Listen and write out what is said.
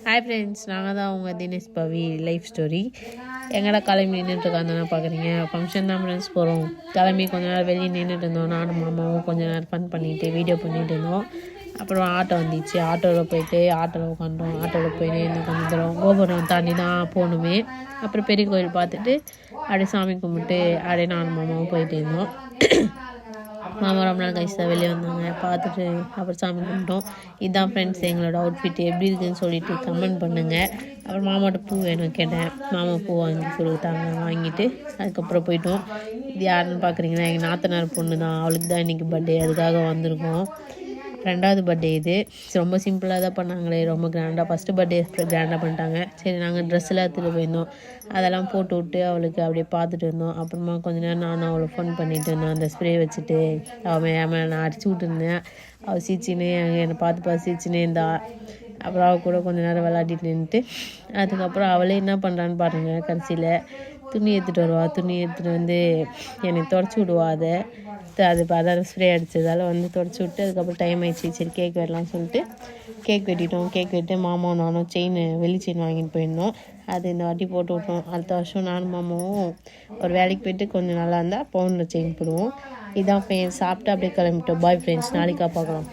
Hi friends, நாங்கள் தான் உங்கள் தினேஷ் பவி லைஃப் ஸ்டோரி. எங்கடா கிளம்பி நின்றுட்டுருக்காந்தானே பார்க்குறீங்க. ஃபங்க்ஷன் தான் ஃப்ரெண்ட்ஸ் போகிறோம். கிளம்பி கொஞ்ச நேரம் வெளியே நின்றுட்டு இருந்தோம். நானும் மாமாவும் கொஞ்சம் நேரம் ஃபன் பண்ணிவிட்டு வீடியோ பண்ணிகிட்டு இருந்தோம். அப்புறம் ஆட்டோ வந்துச்சு. ஆட்டோவில் போயிட்டு ஆட்டோவில் உட்காந்தோம். ஆட்டோவில் போயிட்டு இன்னும் கொஞ்சம் தூரம் கோபுரம் தாண்டி தான் போகணுமே. அப்புறம் பெரிய கோயில் பார்த்துட்டு அப்படியே சாமி கும்பிட்டு அப்படியே நானும் மாமாவும் போயிட்டு இருந்தோம். மாமா ரொம்ப நாள் கழிச்சு தான் வெளியே வந்தாங்க. பார்த்துட்டு அப்புறம் சாமி கும்பிட்டோம். இதுதான் ஃப்ரெண்ட்ஸ் எங்களோட அவுட்ஃபிட் எப்படி இருக்குதுன்னு சொல்லிட்டு கமெண்ட் பண்ணுங்கள். அப்புறம் மாமாட்ட பூ வேணும் கேட்டேன். மாமா பூ வாங்கி கொடுத்தாங்க. வாங்கிட்டு அதுக்கப்புறம் போயிட்டோம். இது யாருன்னு பார்க்குறீங்கன்னா எங்கள் நாத்தனார் பொண்ணு தான். அவளுக்கு தான் இன்றைக்கி பர்த்டே, அதுக்காக வந்திருக்கோம். 2வது பர்த்டே இது. ரொம்ப சிம்பிளாக தான் பண்ணாங்களே, ரொம்ப கிராண்டாக. ஃபஸ்ட்டு பர்த்டே கிராண்டாக பண்ணிட்டாங்க. சரி, நாங்கள் ட்ரெஸ்ஸெல்லாம் எடுத்துகிட்டு போயிருந்தோம். அதெல்லாம் போட்டு விட்டு அவளுக்கு அப்படியே பார்த்துட்டு இருந்தோம். அப்புறமா கொஞ்ச நேரம் நானும் அவளை ஃபோன் பண்ணிட்டு இருந்தோம். அந்த ஸ்ப்ரே வச்சுட்டு அவன் நான் அடிச்சு விட்டுருந்தேன். அவள் சிரிச்சினே என்னை பார்த்து சிரிச்சினே இருந்தா. அப்புறம் அவள் கூட கொஞ்சம் நேரம் விளையாடிட்டு நின்றுட்டு அதுக்கப்புறம் அவளே என்ன பண்ணுறான்னு பாருங்கள். கடைசியில் துணி எடுத்துகிட்டு வருவா. துணி எடுத்துகிட்டு வந்து என்னை தொடச்சி விடுவா. அது அதாவது ஸ்ப்ரே அடித்ததால் வந்து தொடச்சி விட்டு அதுக்கப்புறம் டைம் ஆயிடுச்சு. சரி கேக் வெட்டலாம்னு சொல்லிட்டு கேக் வெட்டிட்டோம். கேக் வெட்டு மாமாவும் நானும் வெள்ளி செயின் வாங்கிட்டு போயிருந்தோம். அது இந்த வாட்டி போட்டு விட்டோம். அடுத்த வருஷம் நானும் மாமாவும் ஒரு வேலைக்கு போய்ட்டு கொஞ்சம் நல்லா இருந்தால் பவுனில் செயின் போடுவோம். இதான் ஃப்ரெண்ட்ஸ். சாப்பிட்டு அப்படியே கிளம்பிட்டோம். பாய் ஃப்ரெண்ட்ஸ், நாளைக்கா பார்க்கலாம்.